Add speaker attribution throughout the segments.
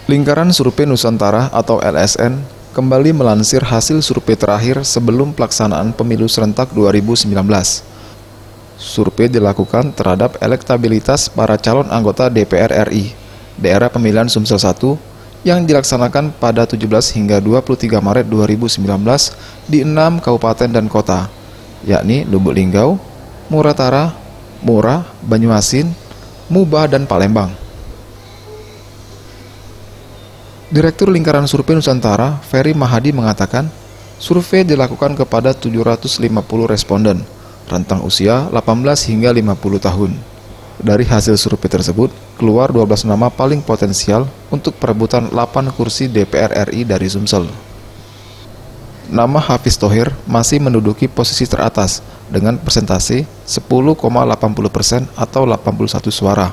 Speaker 1: Lingkaran Survei Nusantara atau LSN kembali melansir hasil survei terakhir sebelum pelaksanaan pemilu serentak 2019. Survei dilakukan terhadap elektabilitas para calon anggota DPR RI, daerah pemilihan Sumsel 1, yang dilaksanakan pada 17 hingga 23 Maret 2019 di 6 kabupaten dan kota, yakni Lubuk Linggau, Muratara, Murah, Banyuasin, Mubah, dan Palembang. Direktur Lingkaran Survei Nusantara, Ferry Mahadi, mengatakan, survei dilakukan kepada 750 responden, rentang usia 18 hingga 50 tahun. Dari hasil survei tersebut, keluar 12 nama paling potensial untuk perebutan 8 kursi DPR RI dari Sumsel. Nama Hafiz Thohir masih menduduki posisi teratas dengan persentase 10,80% atau 81 suara.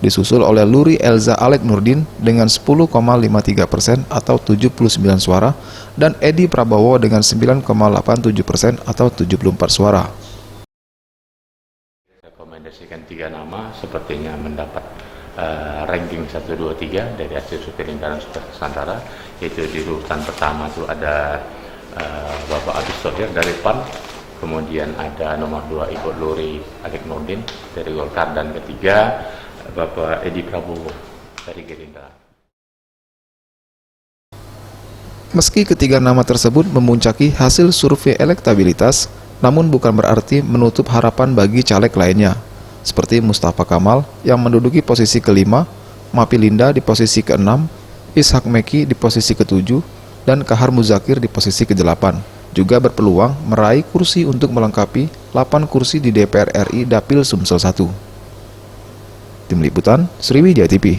Speaker 1: Disusul oleh Luri Elza Alek Nurdin dengan 10,53% atau 79 suara, dan Edi Prabowo dengan 9,87% atau 74 suara.
Speaker 2: Rekomendasikan 3 nama sepertinya mendapat ranking 1, 2, 3 dari hasil survei Lingkaran Survei Nusantara, yaitu di urutan pertama itu ada Bapak Hafiz Thohir dari PAN, kemudian ada nomor 2 Ibu Luri Alek Nurdin dari Golkar, dan ketiga Bapak Edi Prabowo dari Gerindra.
Speaker 1: Meski ketiga nama tersebut memuncaki hasil survei elektabilitas, namun bukan berarti menutup harapan bagi caleg lainnya, seperti Mustafa Kamal yang menduduki posisi kelima, Mapi Linda di posisi ke-6, Ishak Meki di posisi ke-7, dan Kahar Muzakir di posisi ke-8, juga berpeluang meraih kursi untuk melengkapi 8 kursi di DPR RI Dapil Sumsel 1. Tim Liputan, Sriwijaya TV.